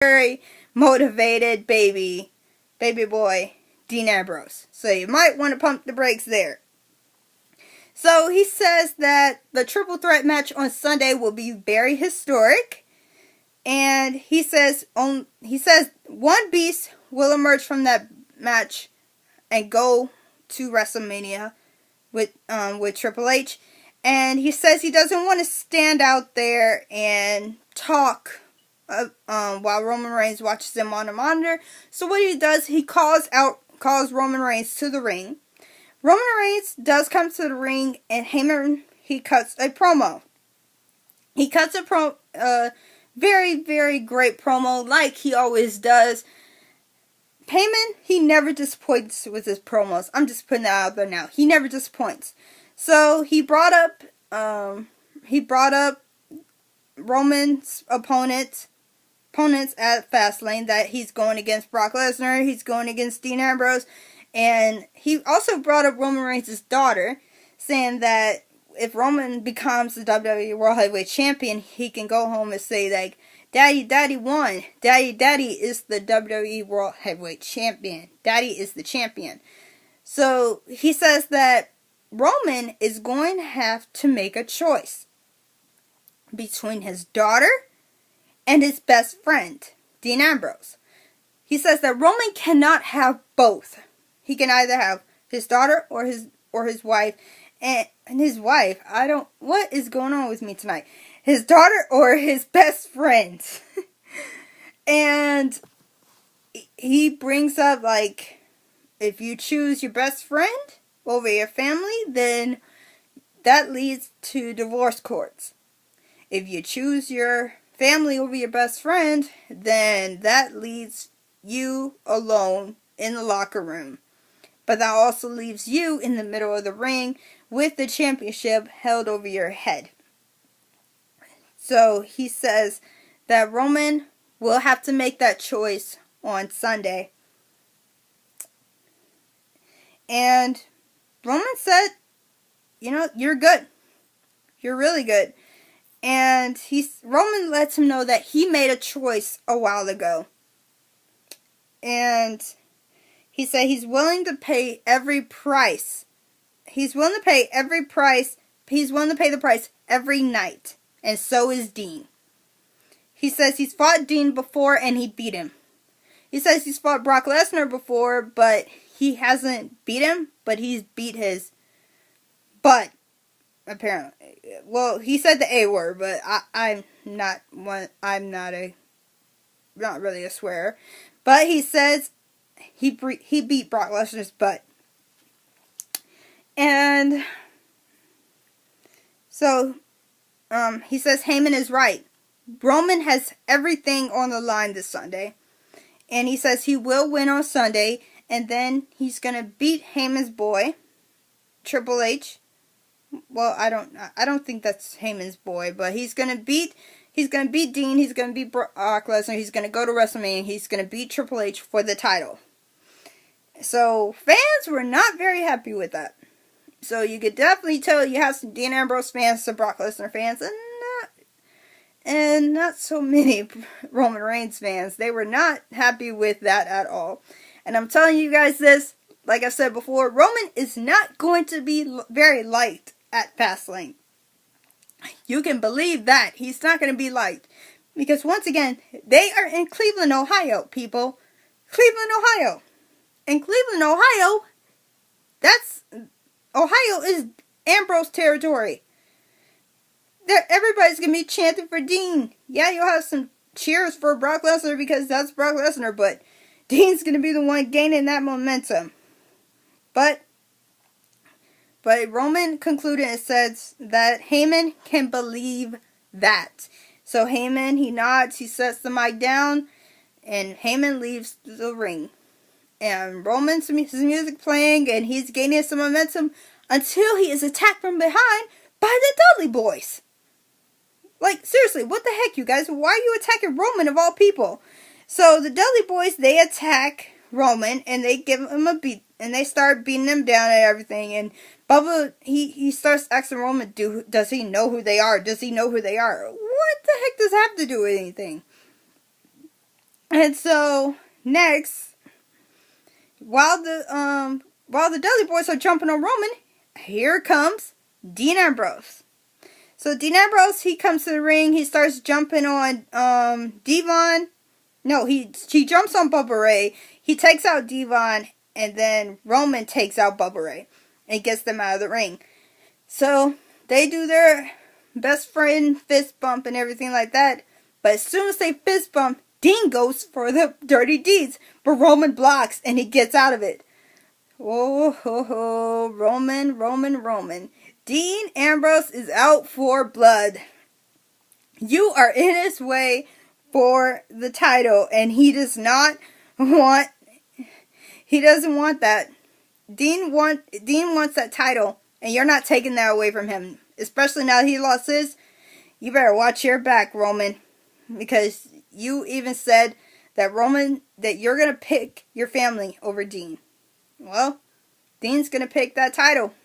very motivated baby boy, Dean Ambrose. So you might want to pump the brakes there. So he says that the triple threat match on Sunday will be very historic. And he says one beast will emerge from that match and go to WrestleMania with Triple H. And he says he doesn't want to stand out there and talk while Roman Reigns watches him on a monitor. So what he does, he calls Roman Reigns to the ring. Roman Reigns does come to the ring, and Heyman, he cuts a promo. He cuts a very, very great promo like he always does. Heyman, he never disappoints with his promos. I'm just putting that out there now. He never disappoints. So he brought up Roman's opponents at FastLane, that he's going against Brock Lesnar, he's going against Dean Ambrose, and he also brought up Roman Reigns' daughter, saying that if Roman becomes the WWE World Heavyweight Champion, he can go home and say, like, Daddy won. Daddy is the WWE World Heavyweight Champion. Daddy is the champion. So he says that Roman is going to have to make a choice between his daughter and his best friend, Dean Ambrose. He says that Roman cannot have both. He can either have his daughter or his wife, and his wife, what is going on with me tonight? His daughter or his best friend. And he brings up, like, if you choose your best friend over your family, then that leads to divorce courts. If you choose your family over your best friend, then that leaves you alone in the locker room. But that also leaves you in the middle of the ring with the championship held over your head. So he says that Roman will have to make that choice on Sunday. And Roman said, you're good. You're really good. And Roman lets him know that he made a choice a while ago. And he said he's willing to pay every price. He's willing to pay every price. He's willing to pay the price every night. And so is Dean. He says he's fought Dean before and he beat him. He says he's fought Brock Lesnar before, but he hasn't beat him, but he's beat his butt, apparently. Well, he said the A word, but I'm not really a swearer. But he says he beat Brock Lesnar's butt. And so he says Heyman is right. Roman has everything on the line this Sunday. And he says he will win on Sunday. And then he's going to beat Heyman's boy, Triple H. Well, I don't think that's Heyman's boy. But he's going to beat Dean. He's going to beat Brock Lesnar. He's going to go to WrestleMania. He's going to beat Triple H for the title. So fans were not very happy with that. So you could definitely tell you have some Dean Ambrose fans, some Brock Lesnar fans, and not so many Roman Reigns fans. They were not happy with that at all. And I'm telling you guys this, like I said before, Roman is not going to be very liked at FastLane. You can believe that. He's not going to be liked. Because once again, they are in Cleveland, Ohio, people. Cleveland, Ohio. In Cleveland, Ohio, Ohio is Ambrose territory. Everybody's going to be chanting for Dean. Yeah, you'll have some cheers for Brock Lesnar because that's Brock Lesnar, but Dean's going to be the one gaining that momentum. But Roman concluded and says that Heyman can believe that. So Heyman, he nods, he sets the mic down, and Heyman leaves the ring. And Roman's his music playing, and he's gaining some momentum until he is attacked from behind by the Dudley Boys. Like, seriously, what the heck, you guys? Why are you attacking Roman of all people? So the Dudley Boys, they attack Roman, and they give him a beat, and they start beating him down and everything. And Bubba, he starts asking Roman, does he know who they are? Does he know who they are? What the heck does that have to do with anything? And so next, while the Dudley Boys are jumping on Roman, here comes Dean Ambrose. So Dean Ambrose, he comes to the ring. He starts jumping on Devon. No, he jumps on Bubba Ray. He takes out Devon, and then Roman takes out Bubba Ray and gets them out of the ring. So they do their best friend fist bump and everything like that. But as soon as they fist bump, Dean goes for the dirty deeds. But Roman blocks and he gets out of it. Oh, ho, ho. Roman. Dean Ambrose is out for blood. You are in his way for the title, and he doesn't want that. Dean wants that title, and you're not taking that away from him. Especially now that he lost his. You better watch your back, Roman. Because you even said that you're going to pick your family over Dean. Well, Dean's going to pick that title.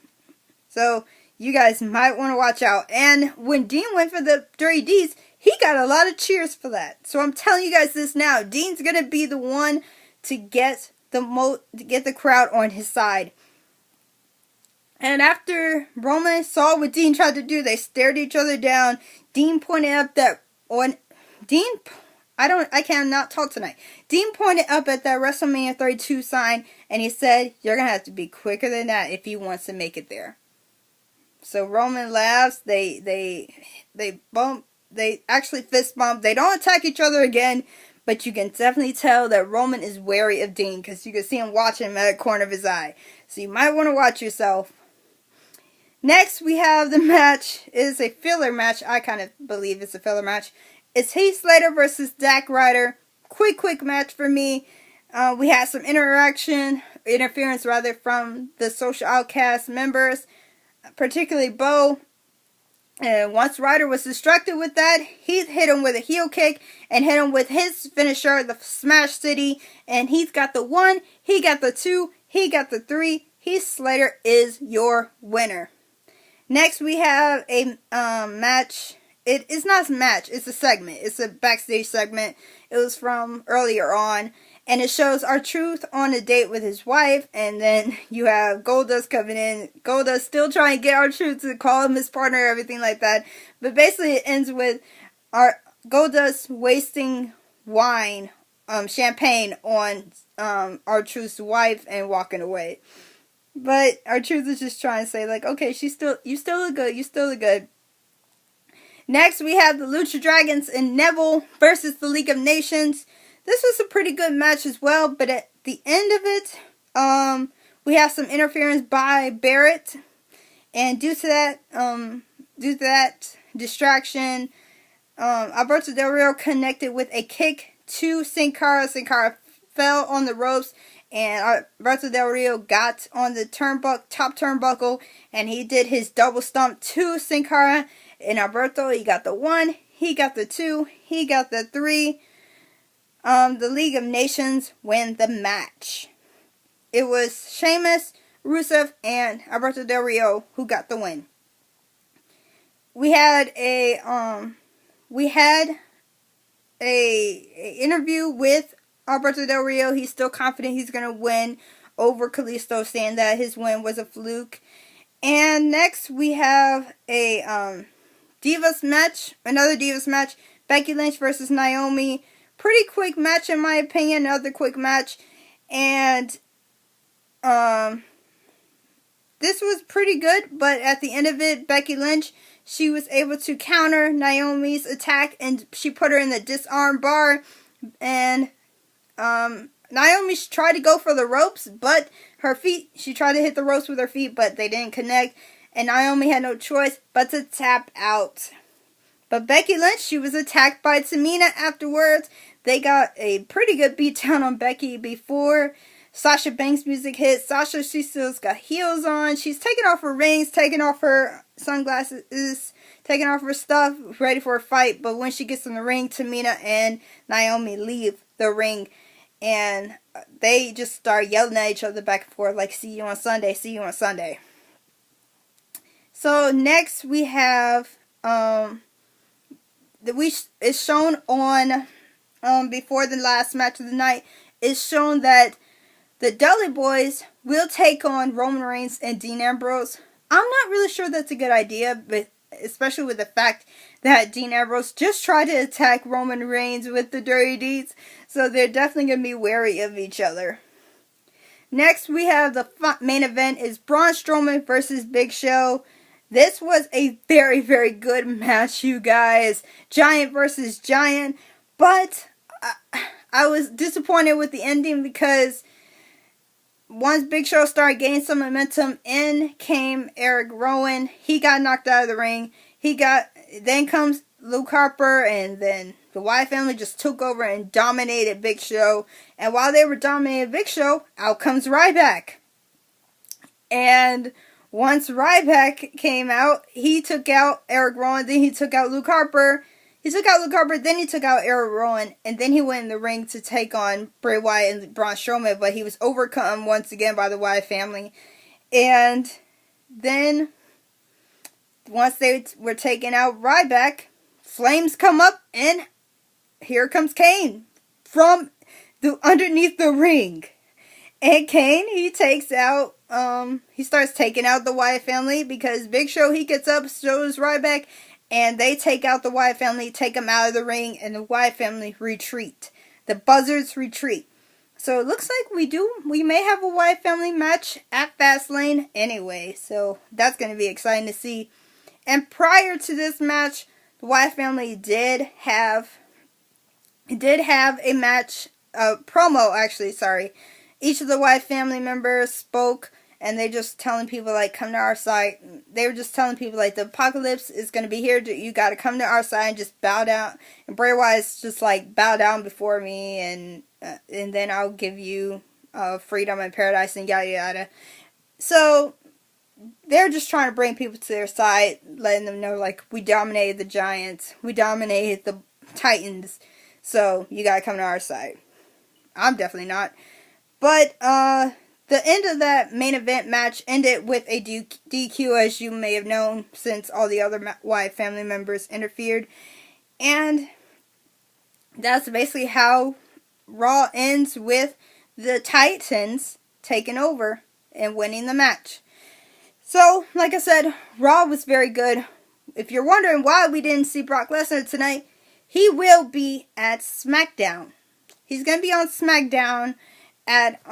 So, you guys might want to watch out. And when Dean went for the dirty deeds, he got a lot of cheers for that. So I'm telling you guys this now. Dean's going to be the one to get the crowd on his side. And after Roman saw what Dean tried to do, they stared each other down. Dean pointed up I cannot talk tonight. Dean pointed up at that WrestleMania 32 sign and he said, "You're going to have to be quicker than that if he wants to make it there." So Roman laughs. They bump. They actually fist bump. They don't attack each other again, but you can definitely tell that Roman is wary of Dean because you can see him watching him at the corner of his eye. So you might want to watch yourself. Next, we have the match. It is a filler match. I kind of believe it's a filler match. It's Heath Slater versus Zack Ryder. Quick match for me. We had some interference from the Social Outcast members, particularly Bo. And once Ryder was distracted with that, Heath hit him with a heel kick and hit him with his finisher, the Smash City. And Heath got the 1, he got the 2, he got the 3. Heath Slater is your winner. Next, we have a match. It is not a match. It's a segment. It's a backstage segment. It was from earlier on. And it shows R-Truth on a date with his wife. And then you have Goldust coming in. Goldust still trying to get R-Truth to call him his partner, everything like that. But basically it ends with Goldust wasting champagne on R-Truth's wife and walking away. But R-Truth is just trying to say, like, okay, you still look good. You still look good. Next, we have the Lucha Dragons and Neville versus the League of Nations. This was a pretty good match as well, but at the end of it, we have some interference by Barrett, and due to that distraction, Alberto Del Rio connected with a kick to Sin Cara. Sin Cara fell on the ropes, and Alberto Del Rio got on the top turnbuckle, and he did his double stomp to Sin Cara. And Alberto, he got the 1, he got the 2, he got the 3. The League of Nations win the match. It was Sheamus, Rusev, and Alberto Del Rio who got the win. We had a interview with Alberto Del Rio. He's still confident he's going to win over Kalisto, saying that his win was a fluke. And next we have a Divas match, another Divas match. Becky Lynch versus Naomi. Pretty quick match in my opinion, another quick match. And this was pretty good, but at the end of it, Becky Lynch, she was able to counter Naomi's attack, and she put her in the disarm bar. And Naomi tried to go for the ropes, but her feet, she tried to hit the ropes with her feet, but they didn't connect. And Naomi had no choice but to tap out. But Becky Lynch, she was attacked by Tamina afterwards. They got a pretty good beatdown on Becky before Sasha Banks' music hit. Sasha, she still's got heels on. She's taking off her rings, taking off her sunglasses, taking off her stuff, ready for a fight. But when she gets in the ring, Tamina and Naomi leave the ring. And they just start yelling at each other back and forth like, "See you on Sunday, see you on Sunday." So next we have it's shown on before the last match of the night, it's shown that the Dudley Boys will take on Roman Reigns and Dean Ambrose. I'm not really sure that's a good idea, but especially with the fact that Dean Ambrose just tried to attack Roman Reigns with the dirty deeds, so they're definitely going to be wary of each other. Next, we have the main event is Braun Strowman versus Big Show. This was a very, very good match, you guys. Giant versus Giant, but I was disappointed with the ending because once Big Show started gaining some momentum, in came Eric Rowan. He got knocked out of the ring. Then comes Luke Harper, and then the Wyatt family just took over and dominated Big Show. And while they were dominating Big Show, out comes Ryback. And once Ryback came out, he took out Eric Rowan, then he took out Luke Harper. Then he took out Eric Rowan, and then he went in the ring to take on Bray Wyatt and Braun Strowman, but he was overcome once again by the Wyatt family. And then, once they were taking out Ryback, flames come up, and here comes Kane from underneath the ring. And Kane, he starts taking out the Wyatt family because Big Show, he gets up, so does Ryback, and they take out the Wyatt family, take them out of the ring, and the Wyatt family retreat. The Buzzards retreat. So it looks like we may have a Wyatt family match at FastLane anyway. So that's going to be exciting to see. And prior to this match, the Wyatt family did have a match, promo actually, sorry. Each of the Wyatt family members spoke, and they just telling people, like, come to our side. They were just telling people, like, the apocalypse is going to be here. You got to come to our side and just bow down. And Bray Wyatt's just like, bow down before me, and then I'll give you freedom and paradise and yada yada. So they're just trying to bring people to their side, letting them know, like, we dominated the Giants. We dominated the Titans. So you got to come to our side. I'm definitely not. But, the end of that main event match ended with a DQ, as you may have known, since all the other Wyatt family members interfered. And that's basically how Raw ends, with the Titans taking over and winning the match. So, like I said, Raw was very good. If you're wondering why we didn't see Brock Lesnar tonight, he will be at SmackDown. He's going to be on SmackDown at,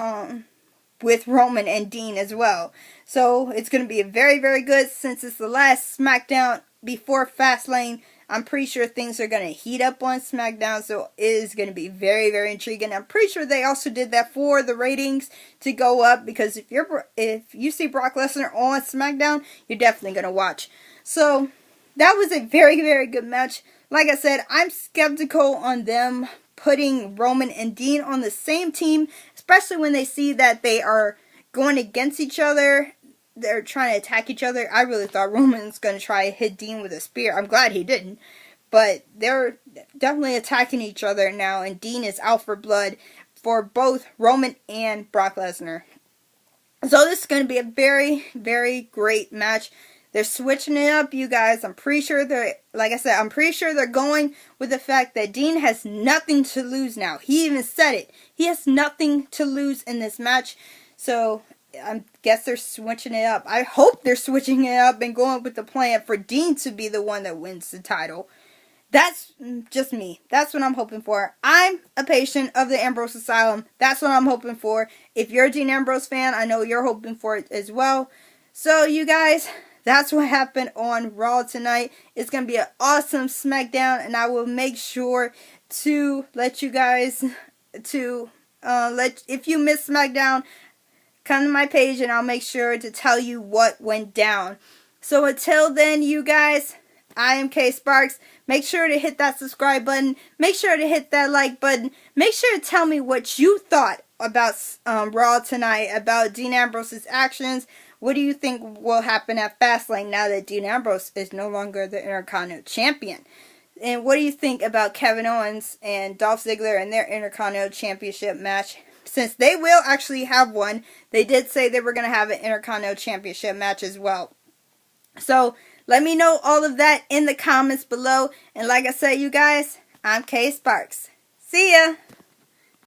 with Roman and Dean as well. So it's going to be very, very good since it's the last SmackDown before FastLane. I'm pretty sure things are going to heat up on SmackDown, so it is going to be very, very intriguing. I'm pretty sure they also did that for the ratings to go up, because if you see Brock Lesnar on SmackDown, you're definitely going to watch. So that was a very, very good match. Like I said, I'm skeptical on them putting Roman and Dean on the same team, especially when they see that they are going against each other. They're trying to attack each other. I really thought Roman was going to try to hit Dean with a spear. I'm glad he didn't. But they're definitely attacking each other now, and Dean is out for blood for both Roman and Brock Lesnar. So this is going to be a very, very great match. They're switching it up, you guys. I'm pretty sure I'm pretty sure they're going with the fact that Dean has nothing to lose now. He even said it. He has nothing to lose in this match. So I guess they're switching it up. I hope they're switching it up and going with the plan for Dean to be the one that wins the title. That's just me. That's what I'm hoping for. I'm a patient of the Ambrose Asylum. That's what I'm hoping for. If you're a Dean Ambrose fan, I know you're hoping for it as well. So, you guys, that's what happened on Raw tonight. It's going to be an awesome SmackDown, and I will make sure to let you guys, if you missed SmackDown, come to my page and I'll make sure to tell you what went down. So until then, you guys, I am Kay Sparks. Make sure to hit that subscribe button. Make sure to hit that like button. Make sure to tell me what you thought about Raw tonight, about Dean Ambrose's actions. What do you think will happen at FastLane now that Dean Ambrose is no longer the Intercontinental Champion? And what do you think about Kevin Owens and Dolph Ziggler and their Intercontinental Championship match? Since they will actually have one, they did say they were going to have an Intercontinental Championship match as well. So, let me know all of that in the comments below. And like I said, you guys, I'm Kay Sparks. See ya.